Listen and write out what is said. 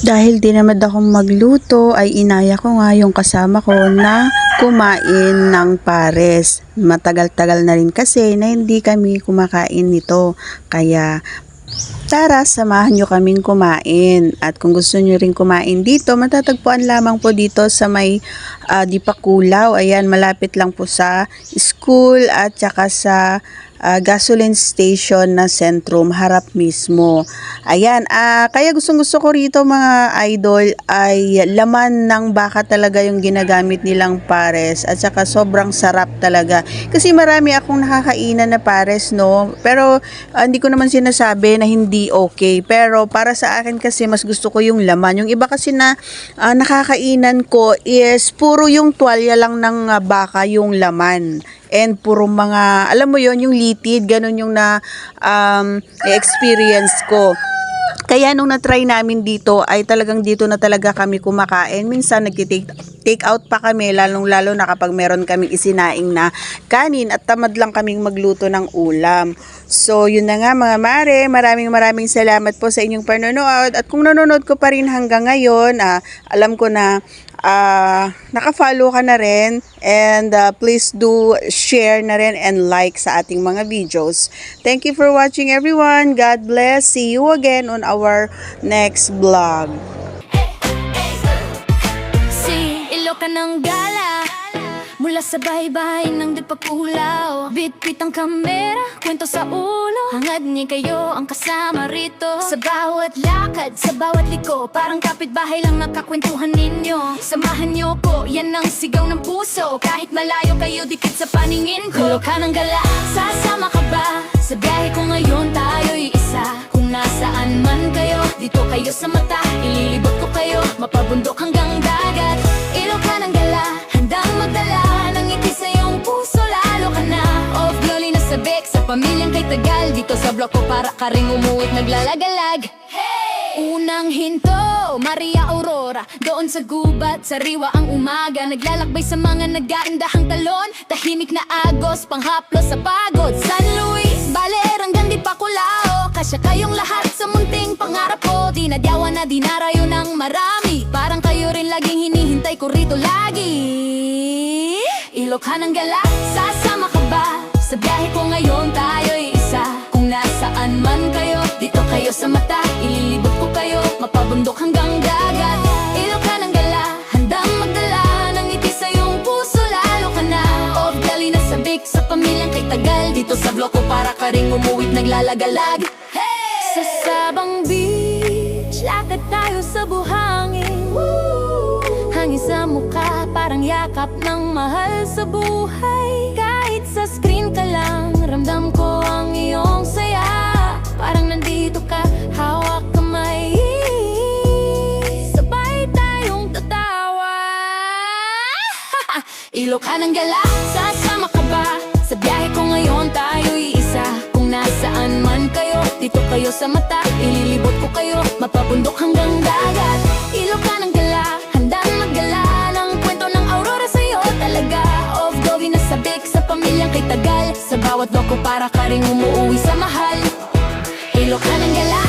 Dahil dinamad akong magluto ay inaya ko nga yung kasama ko na kumain ng pares. Matagal-tagal na rin kasi na hindi kami kumakain nito. Kaya tara, samahan nyo kaming kumain. At kung gusto nyo rin kumain dito, matatagpuan lamang po dito sa may Dipakulaw. Ayan, malapit lang po sa school at saka sa gasoline station na Sentrum, harap mismo. Ayan, kaya gustong-gusto ko rito mga idol ay laman ng baka talaga yung ginagamit nilang pares at saka sobrang sarap talaga. Kasi marami akong nakakainan na pares, no? Pero hindi ko naman sinasabi na hindi okay. Pero para sa akin kasi mas gusto ko yung laman. Yung iba kasi na nakakainan ko is puro yung tuwalya lang ng baka yung laman. And puro mga, alam mo yon yung litid, ganun yung experience ko. Kaya nung na-try namin dito ay talagang dito na talaga kami kumakain. Minsan nagti-take out pa kami, lalong-lalo na kapag meron kaming isinaing na kanin at tamad lang kaming magluto ng ulam. So yun na nga mga mare, maraming salamat po sa inyong panonood. At kung nanonood ko pa rin hanggang ngayon, alam ko na naka-follow ka na rin, and please do share na rin and like sa ating mga videos. Thank you for watching everyone. God bless. See you again on our next vlog. Si Ilocan ng gala mula sa bahay-bahay ng Dipakulaw. Bit-bit ang kamera, kwento sa ulo, hangad niya kayo ang kasama rito. Sa bawat lakad, sa bawat liko, parang kapitbahay lang nakakwentuhan ninyo. Samahan niyo po, yan ang sigaw ng puso. Kahit malayo kayo, dikit sa paningin ko. Ilocan ng gala, sasama ka ba? Sa biyahe ko ngayon, tayo'y isa. Kung nasaan man kayo, dito kayo sa mata. Ililibot ko kayo, mapabundok hanggang dagat. Ilocan ng gala, handang magdala ng ngiti sa iyong puso, lalo ka na. Of glory na sabik sa pamilyang kay Tagal. Dito sa block ko para ka ring umuwit naglalagalag. Unang hinto, Maria Aurora. Doon sa gubat, sariwa ang umaga. Naglalakbay sa mga nag-aandahang talon. Tahimik na agos, panghaplo sa pagod. San Luis, Baler, hanggang Dipakulaw. Kasya kayong lahat sa munting pangarap ko. Dinadyawan na dinarayo ng marami. Parang kayo rin laging hinihintay ko rito lagi. Ilocan ng gala, sasama ka ba? Sa biyahe ko ngayon, tayo'y isa. Kung nasaan man kayo, dito kayo sa mata. Ililibot ko kayo, mapabundok hanggang dagat. Ilocan ng gala, handang magdala ng ngiti sa iyong puso, lalo ka na. Of gali na sabik sa pamilyang kay Tagal. Dito sa block ko para ka ring umuwit naglalagalag. Sa Sabang Beach, lakad tayo sa buhangin. Hangin sa mukha, parang yakap ng mahal sa buhay. Kahit sa screen ka lang, ramdam ko ang iyong saya. Parang nandito ka, hawak kamay. Sabay tayong tatawa. Ilocan ng gala, sasama ka ba? Sa biyahe ko ngayon, tayo'y isa. Kung nasaan man kayo, dito kayo sa mata. Ililibot ko kayo, mapabundok hanggang dagat. Ilocan ng gala, handang magdala ng kwento ng aurora sa'yo talaga. Of glory na sabik sa pamilyang kay Tagal. Sa bawat loko para ka ring umuwi sa mahal. Ilocan ng gala,